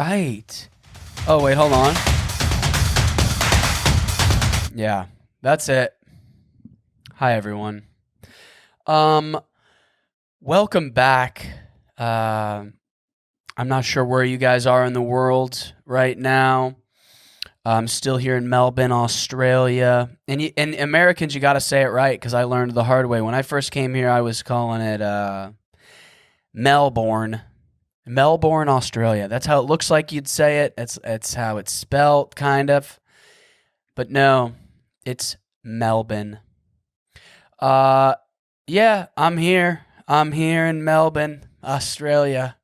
right. Oh, wait, hold on. Yeah, that's it. Hi, everyone. Welcome back. I'm not sure where you guys are in the world right now. I'm still here in Melbourne, Australia. And Americans, you got to say it right because I learned the hard way. When I first came here, I was calling it Melbourne, Australia. That's how it looks like you'd say it. It's how it's spelt, kind of. But no, it's Melbourne. Yeah, I'm here. I'm here in Melbourne, Australia.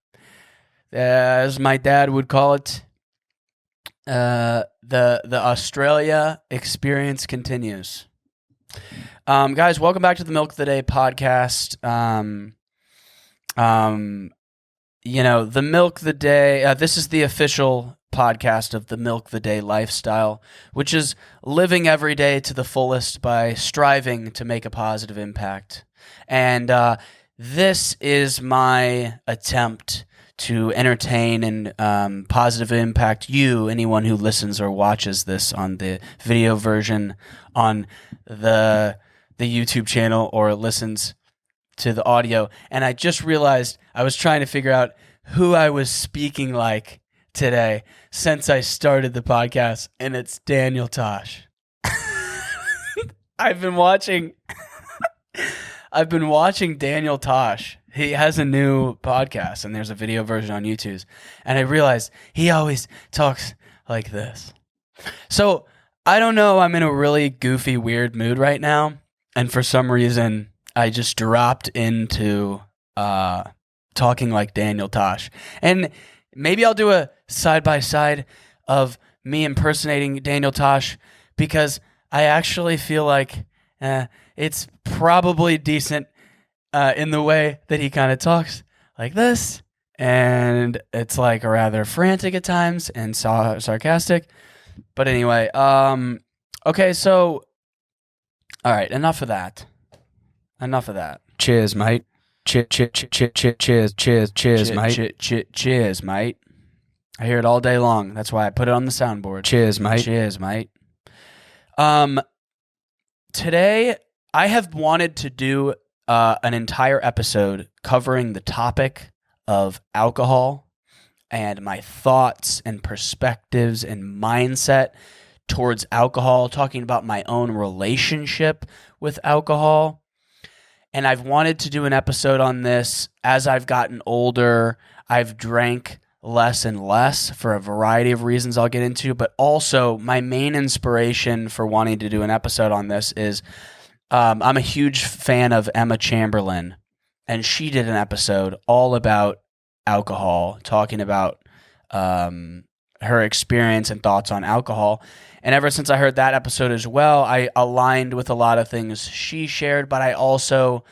As my dad would call it, the Australia experience continues. Guys, welcome back to the Milk of the Day podcast. The Milk of the Day, this is the official podcast of the Milk of the Day lifestyle, which is living every day to the fullest by striving to make a positive impact. And this is my attempt to entertain and positively impact you, anyone who listens or watches this on the video version on the YouTube channel or listens to the audio. And I just realized I was trying to figure out who I was speaking like today since I started the podcast, and it's Daniel Tosh. I've been watching Daniel Tosh. He has a new podcast, and there's a video version on YouTube. And I realized he always talks like this. So I don't know. I'm in a really goofy, weird mood right now. And for some reason, I just dropped into talking like Daniel Tosh. And maybe I'll do a side-by-side of me impersonating Daniel Tosh because I actually feel like it's probably decent in the way that he kind of talks like this, and it's like rather frantic at times and sarcastic. But anyway, okay, so all right, enough of that. Cheers, mate. Cheers, mate. Cheers, mate. I hear it all day long. That's why I put it on the soundboard. Cheers, mate. Today I have wanted to do an entire episode covering the topic of alcohol and my thoughts and perspectives and mindset towards alcohol, talking about my own relationship with alcohol. And I've wanted to do an episode on this as I've gotten older. I've drank less and less for a variety of reasons I'll get into, but also my main inspiration for wanting to do an episode on this is I'm a huge fan of Emma Chamberlain, and she did an episode all about alcohol, talking about her experience and thoughts on alcohol. And ever since I heard that episode as well, I aligned with a lot of things she shared, but I also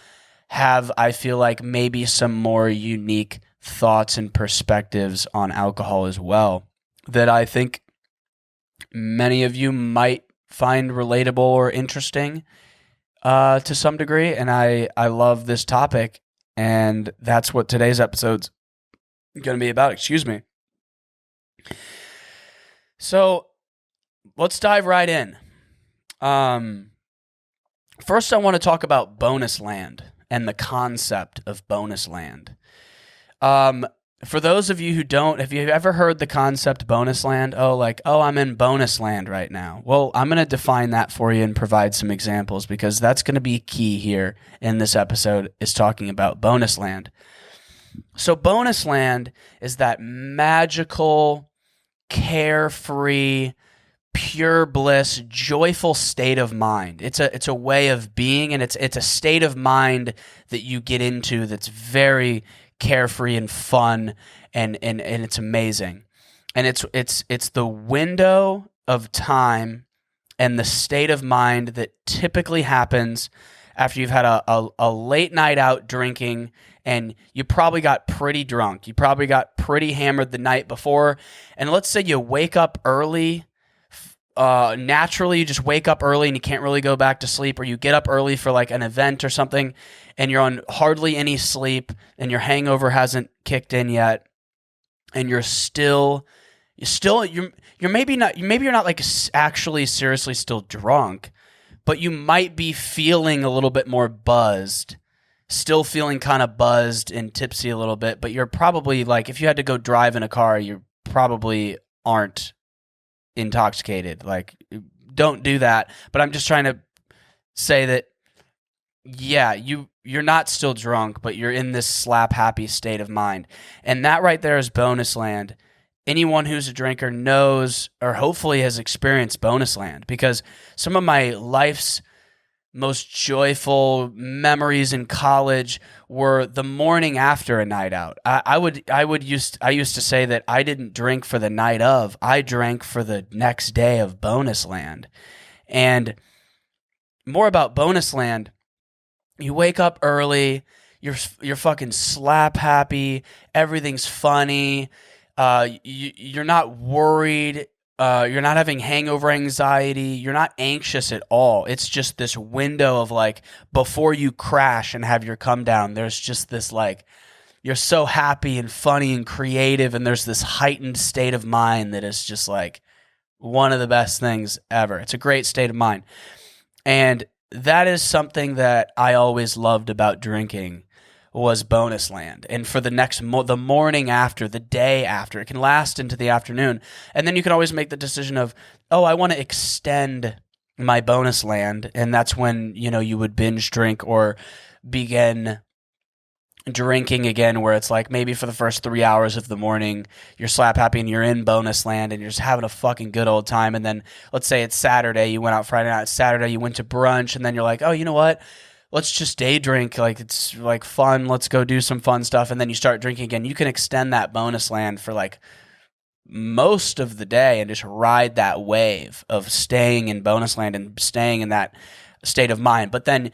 have, I feel like, maybe some more unique thoughts and perspectives on alcohol as well that I think many of you might find relatable or interesting to some degree. And I love this topic, and that's what today's episode's going to be about. Excuse me. So let's dive right in. First, I want to talk about bonus land and the concept of bonus land. For those of you who don't, have you ever heard the concept bonus land? Oh, I'm in bonus land right now. Well, I'm going to define that for you and provide some examples because that's going to be key here in this episode, is talking about bonus land. So bonus land is that magical, carefree, pure bliss, joyful state of mind. It's a way of being, and it's a state of mind that you get into that's very carefree and fun, and it's amazing. And it's the window of time and the state of mind that typically happens after you've had a late night out drinking, and you probably got pretty drunk. You probably got pretty hammered the night before. And let's say you wake up early. Naturally, you just wake up early and you can't really go back to sleep, or you get up early for like an event or something and you're on hardly any sleep and your hangover hasn't kicked in yet, and you're still maybe you're not like actually seriously still drunk, but you might be feeling a little bit more buzzed, still feeling kind of buzzed and tipsy a little bit, but you're probably like, if you had to go drive in a car, you probably aren't intoxicated. Like, don't do that. But I'm just trying to say that, yeah, you're not still drunk, but you're in this slap happy state of mind. And that right there is bonus land. Anyone who's a drinker knows, or hopefully has experienced bonus land, because some of my life's most joyful memories in college were the morning after a night out. I used to say that I didn't drink for the night of, I drank for the next day of bonus land. And more about bonus land, you wake up early, you're fucking slap happy, everything's funny, you're not worried. You're not having hangover anxiety. You're not anxious at all. It's just this window of like, before you crash and have your come down, there's just this like, you're so happy and funny and creative, and there's this heightened state of mind that is just like one of the best things ever. It's a great state of mind. And that is something that I always loved about drinking, was bonus land. And for the the morning after, the day after, it can last into the afternoon. And then you can always make the decision of, oh, I want to extend my bonus land. And that's when, you would binge drink or begin drinking again, where it's like maybe for the first 3 hours of the morning, you're slap happy and you're in bonus land and you're just having a fucking good old time. And then let's say it's Saturday, you went out Friday night, Saturday, you went to brunch, and then you're like, oh, you know what? Let's just day drink, like it's like fun, let's go do some fun stuff, and then you start drinking again. You can extend that bonus land for like most of the day and just ride that wave of staying in bonus land and staying in that state of mind. But then,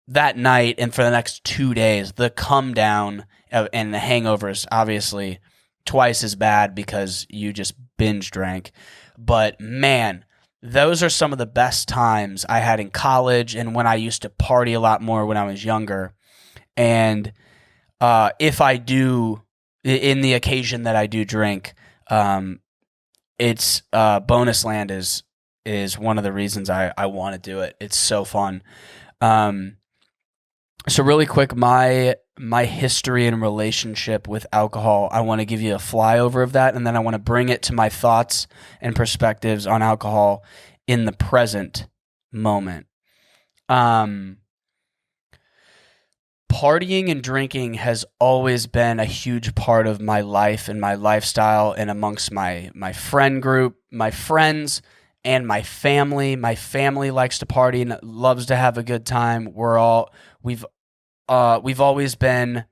that night and for the next 2 days, the come down and the hangover is obviously twice as bad because you just binge drank. But man, those are some of the best times I had in college and when I used to party a lot more when I was younger. And if I do, in the occasion that I do drink, it's bonus land is one of the reasons I want to do it. It's so fun. So really quick, my history and relationship with alcohol, I want to give you a flyover of that, and then I want to bring it to my thoughts and perspectives on alcohol in the present moment. Partying and drinking has always been a huge part of my life and my lifestyle, and amongst my friend group, my friends, and my family. My family likes to party and loves to have a good time. We've always been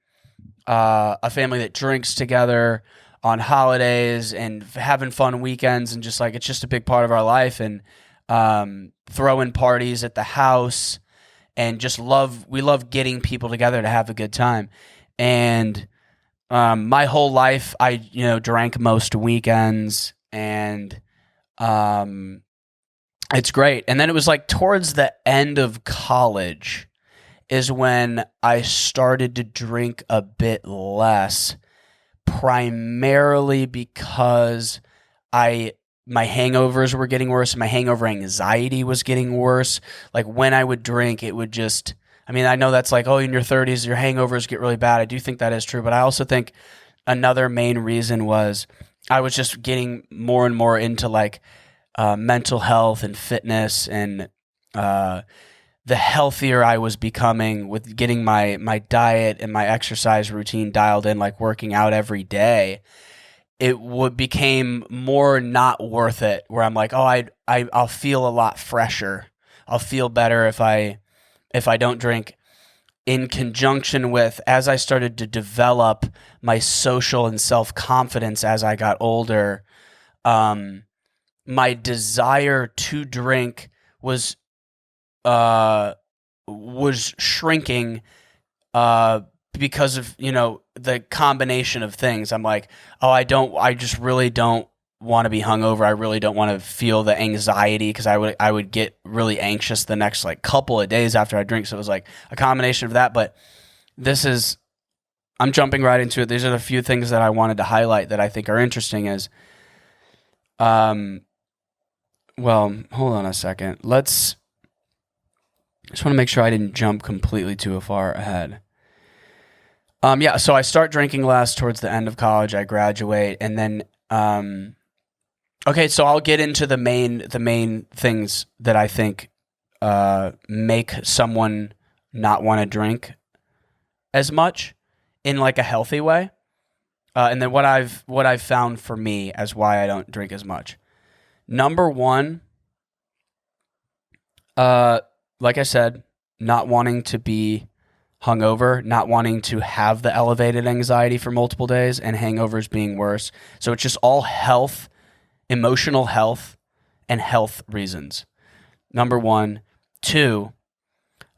a family that drinks together on holidays and having fun weekends, and just like it's just a big part of our life. And throwing parties at the house, and just we love getting people together to have a good time. And my whole life, I drank most weekends, and it's great. And then it was like towards the end of college is when I started to drink a bit less, primarily because my hangovers were getting worse. My hangover anxiety was getting worse. Like when I would drink, it would just, I know that's like, oh, in your 30s, your hangovers get really bad. I do think that is true. But I also think another main reason was I was just getting more and more into like mental health and fitness, and the healthier I was becoming with getting my diet and my exercise routine dialed in, like working out every day, it became more not worth it, where I'm like, oh, I'll feel a lot fresher. I'll feel better if I don't drink. In conjunction with, as I started to develop my social and self-confidence as I got older, my desire to drink was shrinking because of the combination of things. I'm like, oh, I just really don't want to be hungover. I really don't want to feel the anxiety, because I would get really anxious the next like couple of days after I drink. So it was like a combination of that. But I'm jumping right into it. These are the few things that I wanted to highlight that I think are interesting is, well, hold on a second. Just want to make sure I didn't jump completely too far ahead. So I start drinking less towards the end of college. I graduate, and then, okay, so I'll get into the main things that I think make someone not want to drink as much in like a healthy way, and then what I've found for me as why I don't drink as much. Number one, like I said, not wanting to be hungover, not wanting to have the elevated anxiety for multiple days, and hangovers being worse. So it's just all health, emotional health, and health reasons. Number one. Two,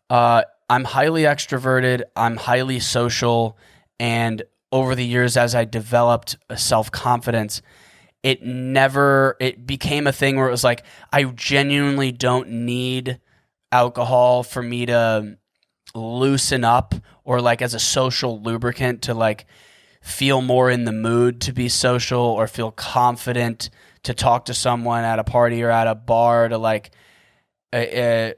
I'm highly extroverted, I'm highly social, and over the years as I developed a self-confidence, it became a thing where it was like, I genuinely don't need alcohol for me to loosen up or like as a social lubricant to like feel more in the mood to be social or feel confident to talk to someone at a party or at a bar to like, I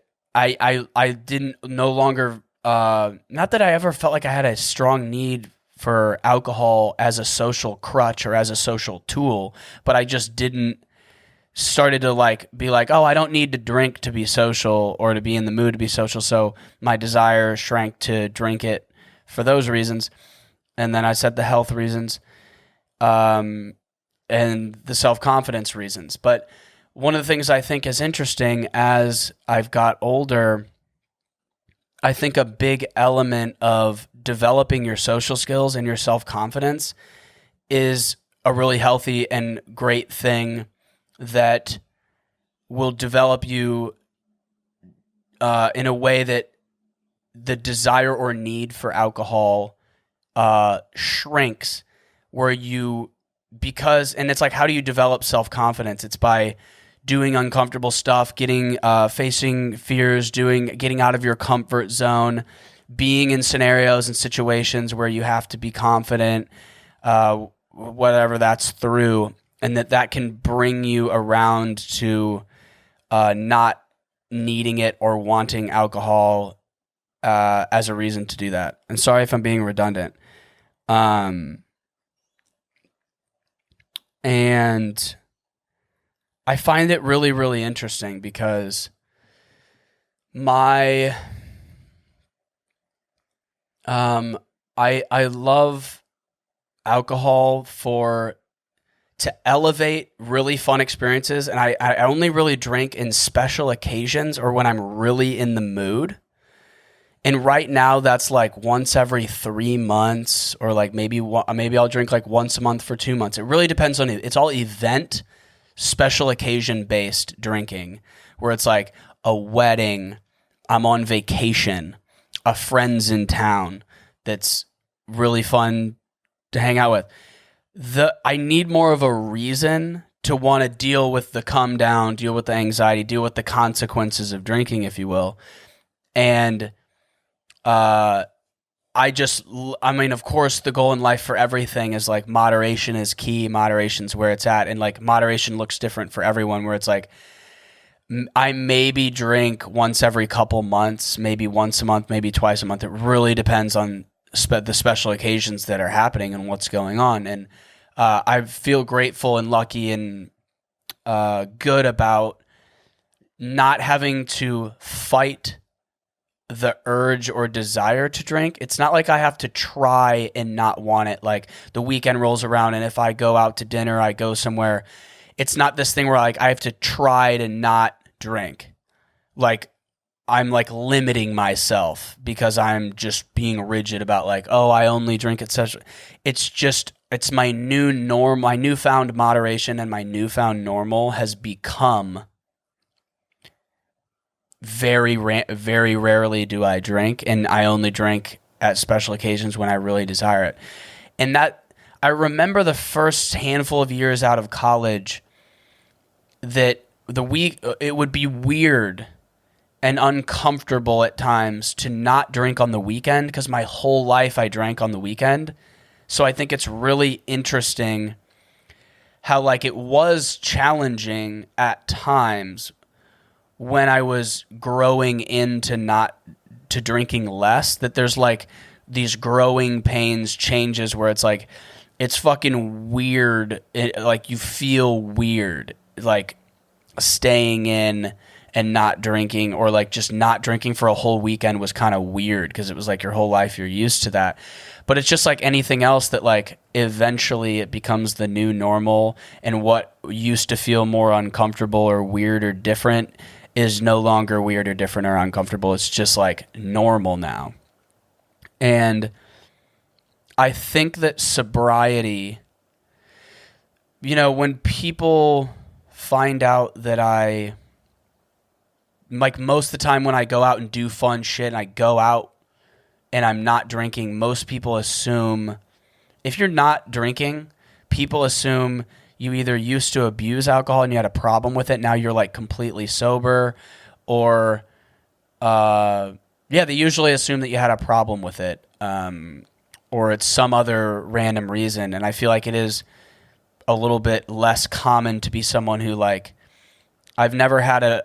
didn't no longer, not that I ever felt like I had a strong need for alcohol as a social crutch or as a social tool, but I just started to like be like, oh, I don't need to drink to be social or to be in the mood to be social. So my desire shrank to drink it for those reasons. And then I said the health reasons, and the self-confidence reasons. But one of the things I think is interesting as I've got older, I think a big element of developing your social skills and your self-confidence is a really healthy and great thing that will develop you in a way that the desire or need for alcohol shrinks, and it's like, how do you develop self-confidence? It's by doing uncomfortable stuff, facing fears, getting out of your comfort zone, being in scenarios and situations where you have to be confident, whatever that's through, and that can bring you around to not needing it or wanting alcohol as a reason to do that. And sorry if I'm being redundant. And I find it really, really interesting because I love alcohol to elevate really fun experiences, and I only really drink in special occasions or when I'm really in the mood. And right now that's like once every 3 months, or like maybe I'll drink like once a month for 2 months. It really depends on it. It's all event, special occasion based drinking, where it's like a wedding, I'm on vacation, a friend's in town that's really fun to hang out with. I need more of a reason to want to deal with the come down, deal with the anxiety, deal with the consequences of drinking, if you will. And of course, the goal in life for everything is like moderation is key. Moderation's where it's at. And like moderation looks different for everyone, where it's like, I maybe drink once every couple months, maybe once a month, maybe twice a month. It really depends on the special occasions that are happening and what's going on. And I feel grateful and lucky and good about not having to fight the urge or desire to drink. It's not like I have to try and not want it. Like the weekend rolls around, and if I go out to dinner, I go somewhere, it's not this thing where like I have to try to not drink. Like I'm like limiting myself because I'm just being rigid about like, oh, I only drink at such. It's my new norm. My newfound moderation and my newfound normal has become very rarely do I drink, and I only drink at special occasions when I really desire it. And that I remember the first handful of years out of college that it would be weird and uncomfortable at times to not drink on the weekend, because my whole life I drank on the weekend. So I think it's really interesting how like it was challenging at times when I was growing into not to drinking less, that there's like these growing pains, changes where it's like it's fucking weird. Like you feel weird like staying in and not drinking, or like just not drinking for a whole weekend was kind of weird because it was like your whole life you're used to that. But it's just like anything else that like eventually it becomes the new normal, and what used to feel more uncomfortable or weird or different is no longer weird or different or uncomfortable. It's just like normal now. And I think that sobriety, when people find out that like most of the time when I go out and do fun shit and I go out and I'm not drinking, most people assume if you're not drinking, people assume you either used to abuse alcohol and you had a problem with it, now you're like completely sober, or they usually assume that you had a problem with it, or it's some other random reason. And I feel like it is a little bit less common to be someone who like, I've never had a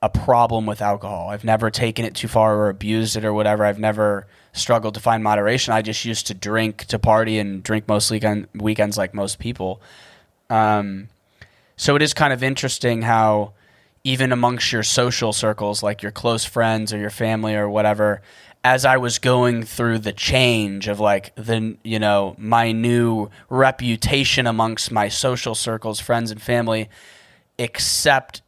problem with alcohol. I've never taken it too far or abused it or whatever. I've never struggled to find moderation. I just used to drink to party and drink most weekends like most people. So it is kind of interesting how even amongst your social circles, like your close friends or your family or whatever, as I was going through the change of like my new reputation amongst my social circles, friends and family, accept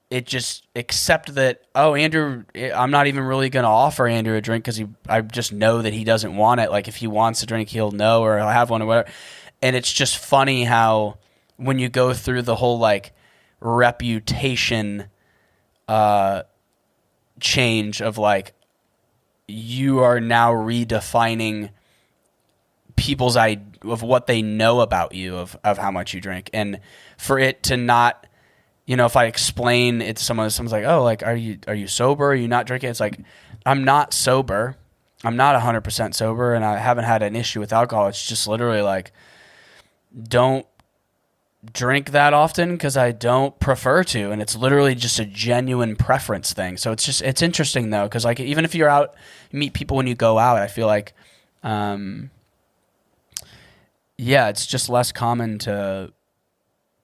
that, oh, Andrew, I'm not even really going to offer Andrew a drink because I just know that he doesn't want it. Like if he wants a drink, he'll know, or he'll have one or whatever. And it's just funny how when you go through the whole like reputation change of like, you are now redefining people's of what they know about you, of how much you drink. And for it to not, if I explain it to someone's like, oh, like, are you sober? Are you not drinking? It's like, I'm not sober. I'm not 100% sober, and I haven't had an issue with alcohol. It's just literally like, don't drink that often because I don't prefer to, and it's literally just a genuine preference thing. So it's interesting though, because like even if you're out, you meet people when you go out, I feel like, it's just less common to,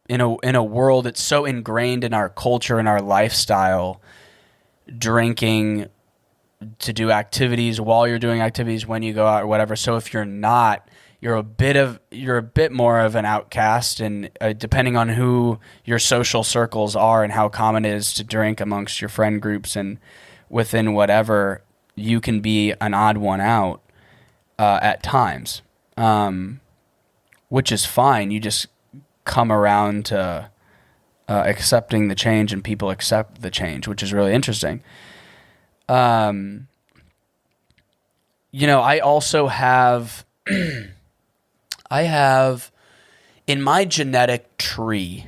in a world that's so ingrained in our culture and our lifestyle, drinking to do activities while you're doing activities when you go out or whatever. So if you're not, you're a bit more of an outcast, and depending on who your social circles are and how common it is to drink amongst your friend groups and within whatever, you can be an odd one out at times, which is fine. You just come around to accepting the change, and people accept the change, which is really interesting. I also have I have in my genetic tree,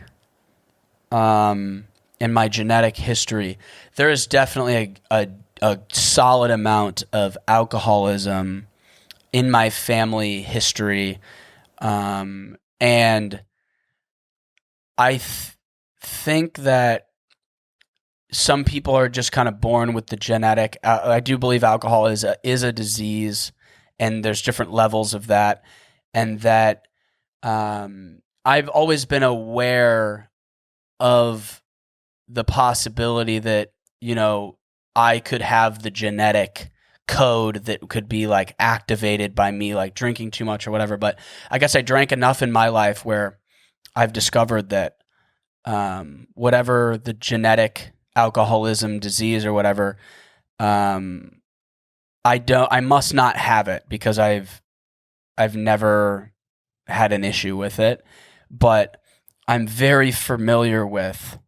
in my genetic history, there is definitely a solid amount of alcoholism in my family history, and I think that some people are just kind of born with the genetic. I do believe alcohol is a disease, and there's different levels of that, and that I've always been aware of the possibility that I could have the genetic code that could be like activated by me like drinking too much or whatever. But I guess I drank enough in my life where I've discovered that whatever the genetic alcoholism disease or whatever, I must not have it, because I've never had an issue with it, but I'm very familiar with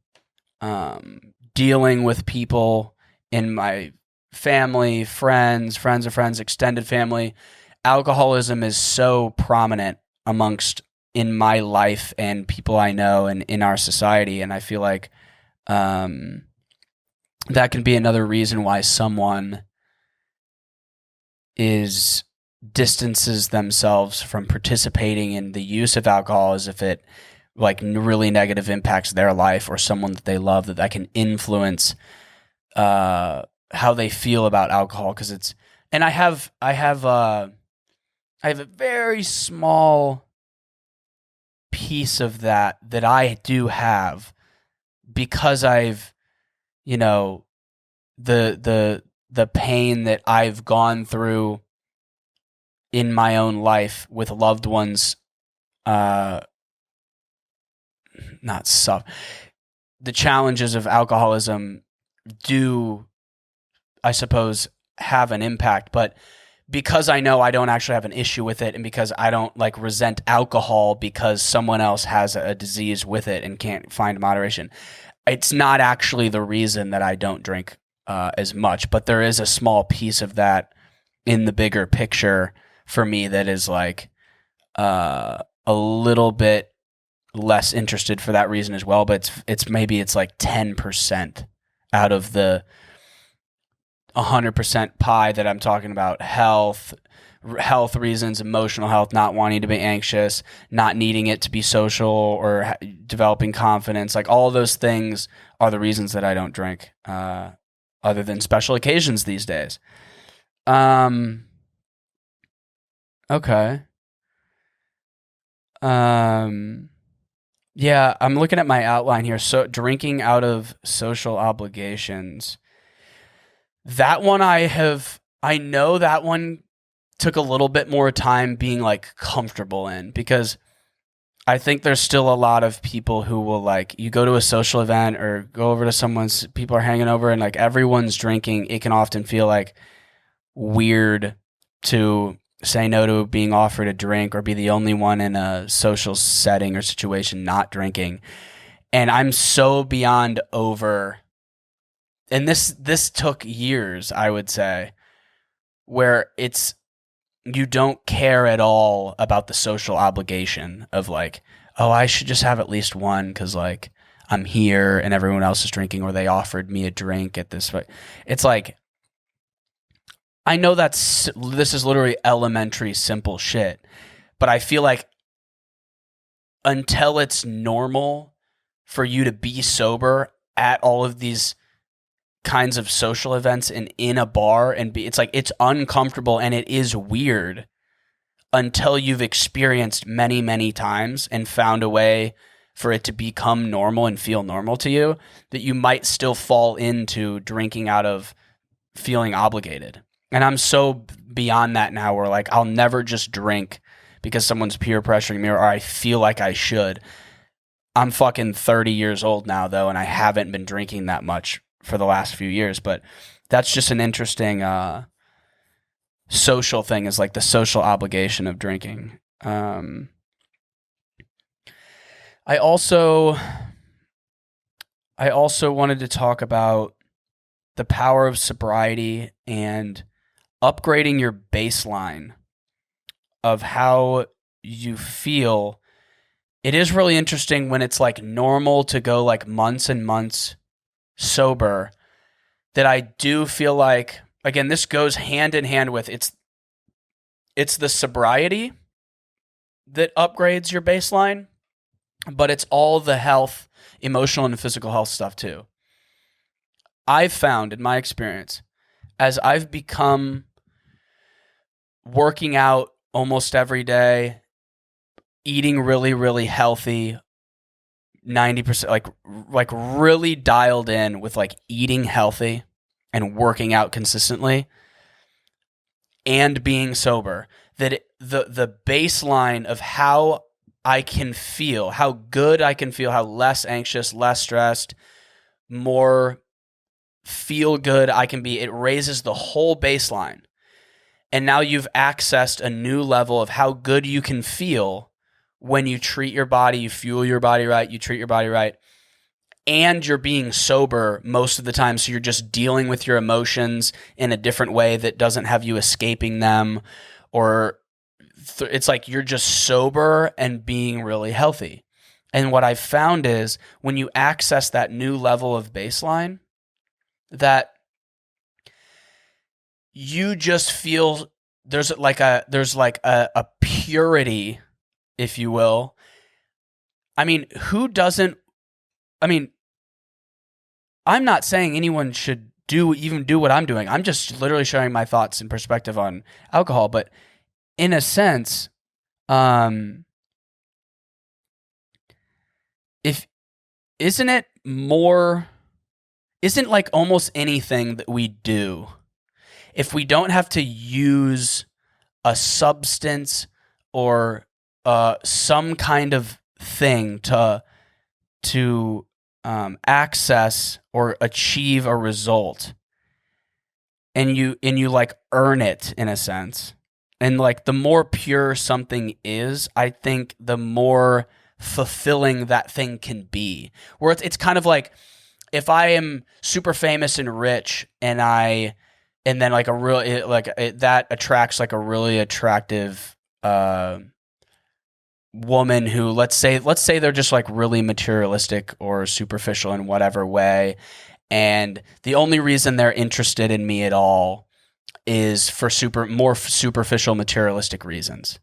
dealing with people in my family, friends of friends, extended family. Alcoholism is so prominent in my life and people I know and in our society, and I feel like that can be another reason why someone distances themselves from participating in the use of alcohol, as if it like really negative impacts their life or someone that they love, that can influence how they feel about alcohol. Because it's, and I have a very small piece of that I do have, because I've, the pain that I've gone through in my own life with loved ones, the challenges of alcoholism do, I suppose, have an impact. But because I know I don't actually have an issue with it, and because I don't like resent alcohol because someone else has a disease with it and can't find moderation, it's not actually the reason that I don't drink as much. But there is a small piece of that in the bigger picture for me that is like a little bit less interested for that reason as well. But it's maybe it's like 10% out of the 100% pie that I'm talking about: health reasons, emotional health, not wanting to be anxious, not needing it to be social, or developing confidence. Like, all those things are the reasons that I don't drink, other than special occasions these days. Okay. Yeah, I'm looking at my outline here. So, drinking out of social obligations. That one I know that one took a little bit more time being like comfortable in, because I think there's still a lot of people who will, like, you go to a social event or go over to someone's, people are hanging over and like everyone's drinking. It can often feel like weird to say no to being offered a drink, or be the only one in a social setting or situation not drinking. And I'm so beyond over, and this took years, I would say, where it's, you don't care at all about the social obligation of like, oh, I should just have at least one because like I'm here and everyone else is drinking, or they offered me a drink at this. It's like, I know this is literally elementary, simple shit, but I feel like until it's normal for you to be sober at all of these kinds of social events and in a bar, and it's like, it's uncomfortable and it is weird until you've experienced many, many times and found a way for it to become normal and feel normal to you, that you might still fall into drinking out of feeling obligated. And I'm so beyond that now, where like I'll never just drink because someone's peer pressuring me or I feel like I should. I'm fucking 30 years old now though, and I haven't been drinking that much for the last few years. But that's just an interesting social thing, is like the social obligation of drinking. I also wanted to talk about the power of sobriety and upgrading your baseline of how you feel. It is really interesting when it's like normal to go like months and months sober, that I do feel like, again, this goes hand in hand with it's the sobriety that upgrades your baseline, but it's all the health, emotional and physical health stuff too. I've found in my experience, as I've become working out almost every day, eating really, really healthy, 90%, like really dialed in with like eating healthy and working out consistently and being sober, that the baseline of how I can feel, how good I can feel, how less anxious, less stressed, more feel good I can be, it raises the whole baseline. And now you've accessed a new level of how good you can feel when you treat your body, you fuel your body right, you treat your body right, and you're being sober most of the time. So you're just dealing with your emotions in a different way that doesn't have you escaping them, or it's like you're just sober and being really healthy. And what I've found is when you access that new level of baseline, that you just feel there's like a purity, if you will. I mean, who doesn't? I mean, I'm not saying anyone should do what I'm doing. I'm just literally sharing my thoughts and perspective on alcohol. But in a sense, if isn't it more? Isn't like almost anything that we do, if we don't have to use a substance or some kind of thing to access or achieve a result, and you like earn it in a sense, and like the more pure something is, I think the more fulfilling that thing can be. Where it's kind of like, if I am super famous and rich, and then like that attracts like a really attractive woman who, let's say they're just like really materialistic or superficial in whatever way, and the only reason they're interested in me at all is for more superficial materialistic reasons,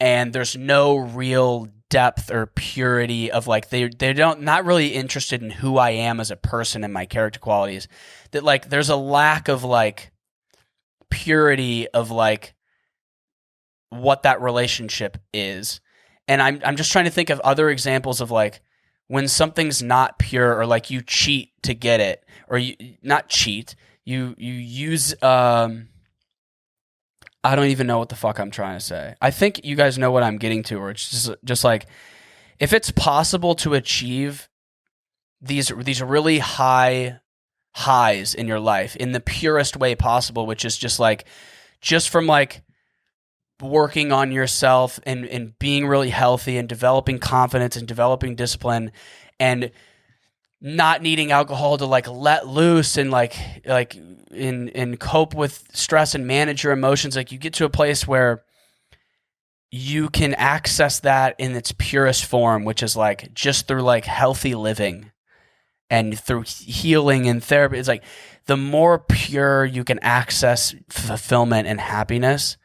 and there's no real depth or purity of like they're not really interested in who I am as a person and my character qualities, that like there's a lack of like purity of like what that relationship is. And I'm just trying to think of other examples of like when something's not pure, or like you cheat to get it, or you not cheat, you use I don't even know what the fuck I'm trying to say. I think you guys know what I'm getting to, or it's just like, if it's possible to achieve these really high highs in your life in the purest way possible, which is just from like working on yourself and being really healthy and developing confidence and developing discipline and not needing alcohol to like let loose and like and cope with stress and manage your emotions. Like you get to a place where you can access that in its purest form, which is like just through like healthy living and through healing and therapy. It's like the more pure you can access fulfillment and happiness,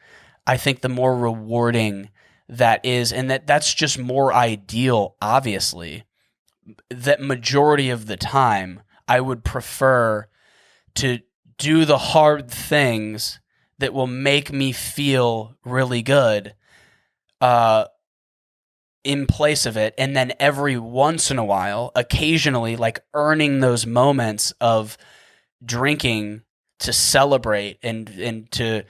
I think the more rewarding that is. And that's just more ideal, obviously. That majority of the time, I would prefer to do the hard things that will make me feel really good in place of it. And then every once in a while, occasionally, like earning those moments of drinking to celebrate and to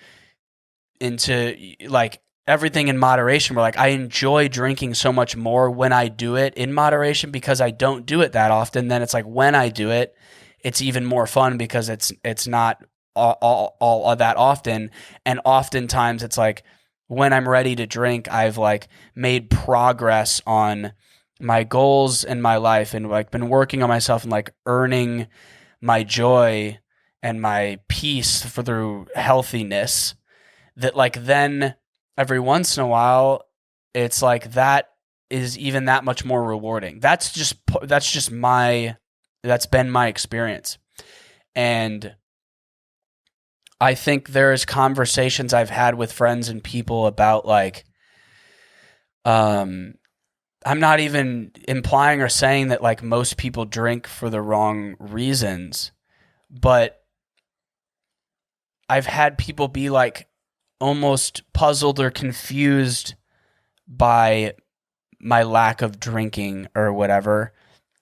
like everything in moderation. Where like I enjoy drinking so much more when I do it in moderation, because I don't do it that often. Then it's like when I do it, it's even more fun because it's not all that often. And oftentimes it's like when I'm ready to drink, I've like made progress on my goals in my life and like been working on myself and like earning my joy and my peace through healthiness. That like then every once in a while, it's like that is even that much more rewarding. That's been my experience. And I think there's conversations I've had with friends and people about like, I'm not even implying or saying that like most people drink for the wrong reasons, but I've had people be like almost puzzled or confused by my lack of drinking or whatever.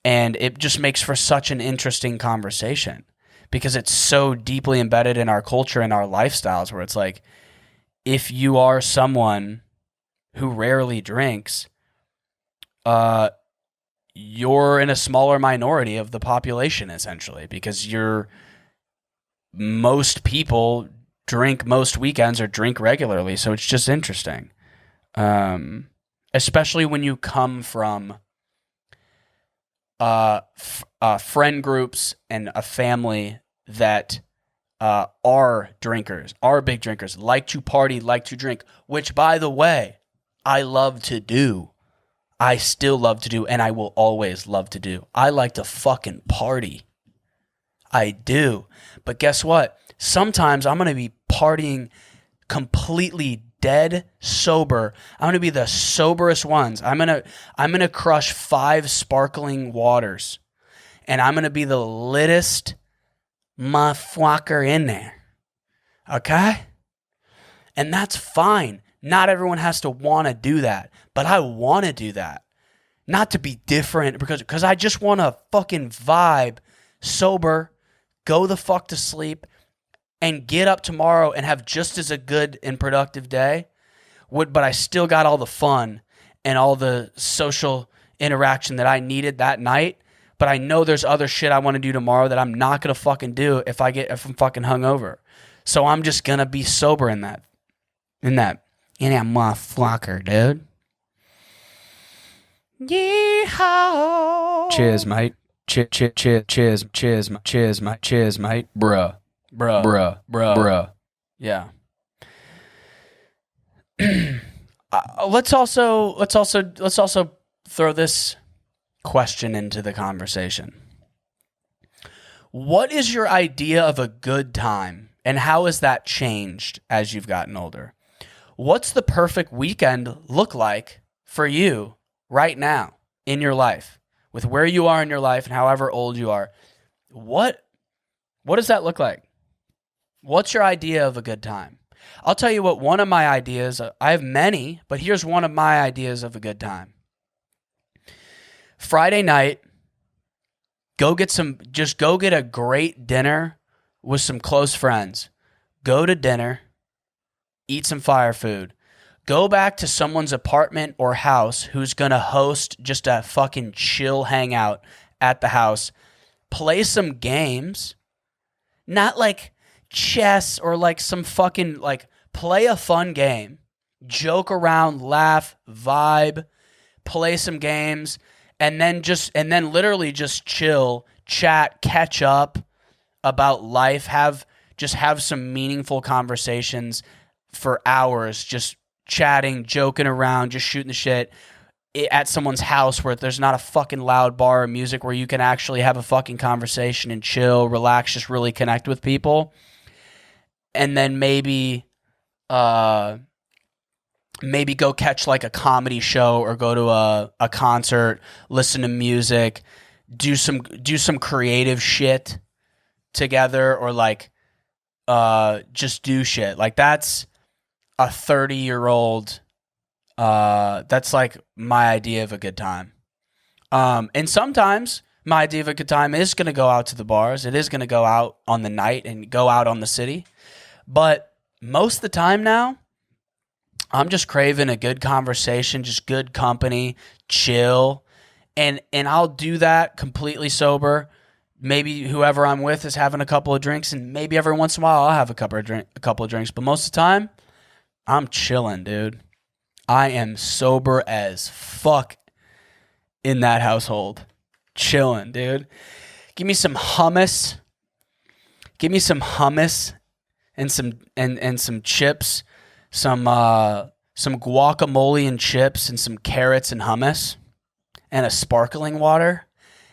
And it just makes for such an interesting conversation because it's so deeply embedded in our culture and our lifestyles, where it's like, if you are someone who rarely drinks, you're in a smaller minority of the population, essentially, because most people drink most weekends or drink regularly. So it's just interesting. Especially when you come from friend groups and a family that are drinkers, are big drinkers, like to party, like to drink, which, by the way, I love to do. I still love to do, and I will always love to do. I like to fucking party. I do. But guess what? Sometimes I'm going to be partying completely dead sober. I'm going to be the soberest ones. I'm going to crush 5 sparkling waters. And I'm going to be the littest motherfucker in there. Okay? And that's fine. Not everyone has to want to do that. But I want to do that. Not to be different, because I just want to fucking vibe sober, go the fuck to sleep, and get up tomorrow and have just as a good and productive day. But I still got all the fun and all the social interaction that I needed that night. But I know there's other shit I want to do tomorrow that I'm not going to fucking do if I'm fucking hungover. So I'm just going to be sober in that motherfucker, dude. Yeehaw. Cheers, mate. Cheers, mate. Bruh. Yeah. Let's also throw this question into the conversation. What is your idea of a good time, and how has that changed as you've gotten older? What's the perfect weekend look like for you right now in your life, with where you are in your life and however old you are? What does that look like? What's your idea of a good time? I'll tell you what, one of my ideas, I have many, but here's one of my ideas of a good time. Friday night, go get a great dinner with some close friends. Go to dinner, eat some fire food. Go back to someone's apartment or house who's going to host just a fucking chill hangout at the house. Play some games. Not like chess or like some fucking, like, play a fun game. Joke around, laugh, vibe, play some games, and then literally just chill, chat, catch up about life, have some meaningful conversations for hours, just chatting, joking around, just shooting the shit at someone's house where there's not a fucking loud bar or music, where you can actually have a fucking conversation and chill, relax, just really connect with people. And then maybe go catch like a comedy show or go to a concert, listen to music, do some creative shit together, or like just do shit. Like, that's a 30-year-old, that's like my idea of a good time. And sometimes my idea of a good time is going to go out to the bars. It is going to go out on the night and go out on the city. But most of the time now, I'm just craving a good conversation, just good company, chill. And I'll do that completely sober. Maybe whoever I'm with is having a couple of drinks, and maybe every once in a while I'll have a couple of drinks. But most of the time, I'm chilling, dude. I am sober as fuck in that household. Chilling, dude. Give me some hummus. And some chips, some guacamole and chips, and some carrots and hummus, and a sparkling water,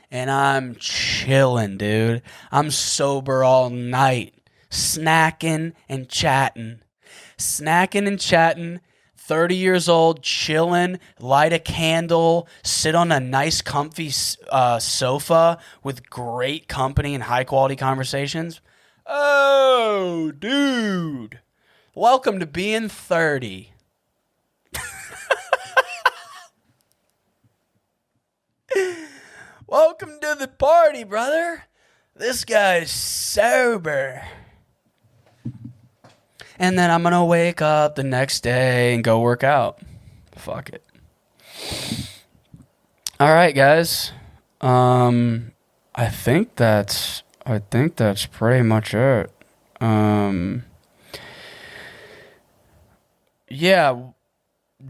and I'm chilling, dude. I'm sober all night, snacking and chatting. 30 years old, chilling, light a candle, sit on a nice comfy sofa with great company and high quality conversations. Oh, dude. Welcome to being 30. Welcome to the party, brother. This guy's sober. And then I'm going to wake up the next day and go work out. Fuck it. All right, guys. I think that's pretty much it. Yeah,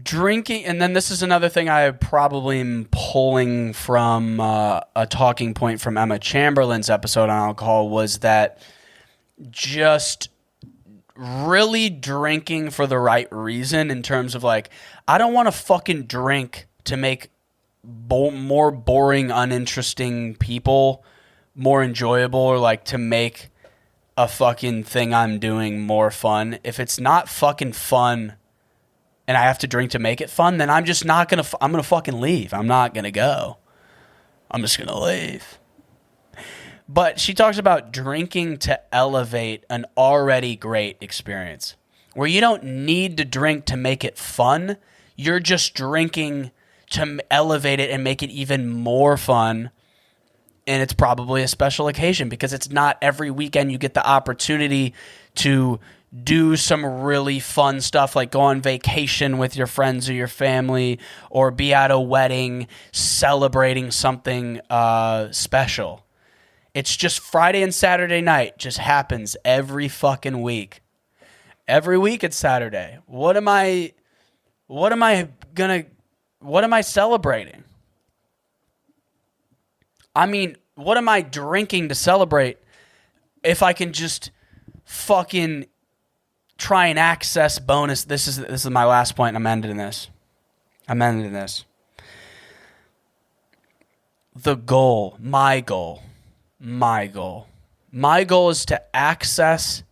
drinking, and then this is another thing I probably am pulling from a talking point from Emma Chamberlain's episode on alcohol, was that just really drinking for the right reason, in terms of like, I don't want to fucking drink to make more boring, uninteresting people more enjoyable or like to make a fucking thing I'm doing more fun. If it's not fucking fun and I have to drink to make it fun, then I'm just not going to, I'm going to fucking leave. I'm not going to go. I'm just going to leave. But she talks about drinking to elevate an already great experience where you don't need to drink to make it fun. You're just drinking to elevate it and make it even more fun. And it's probably a special occasion because it's not every weekend you get the opportunity to do some really fun stuff like go on vacation with your friends or your family or be at a wedding celebrating something special. It's just Friday and Saturday night. Just happens every fucking week. Every week it's Saturday. What am I celebrating? I mean, what am I drinking to celebrate if I can just fucking try and access bonus? This is my last point. I'm ending this. The goal, my goal is to access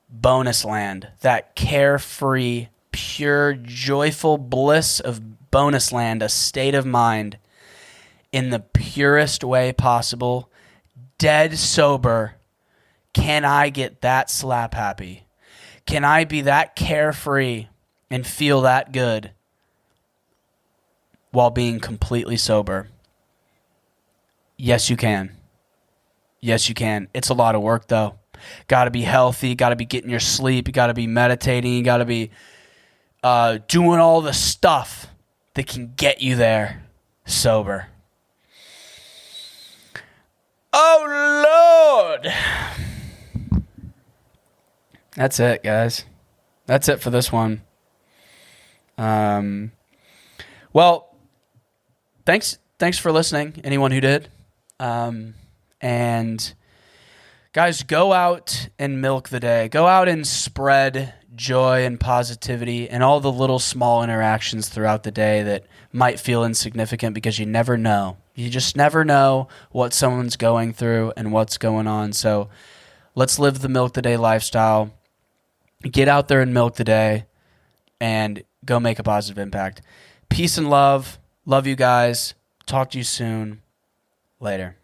bonus land, that carefree, pure, joyful bliss of bonus land, a state of mind in the purest way possible, dead sober. Can I get that slap happy? Can I be that carefree and feel that good while being completely sober? Yes, you can. Yes, you can. It's a lot of work, though. Got to be healthy. Got to be getting your sleep. You got to be meditating. You got to be doing all the stuff that can get you there sober. Oh, Lord. That's it, guys. That's it for this one. Well, thanks for listening, anyone who did. And guys, go out and milk the day. Go out and spread joy and positivity and all the little small interactions throughout the day that might feel insignificant because you never know. You just never know what someone's going through and what's going on. So let's live the milk the day lifestyle. Get out there and milk the day and go make a positive impact. Peace and love. Love you guys. Talk to you soon. Later.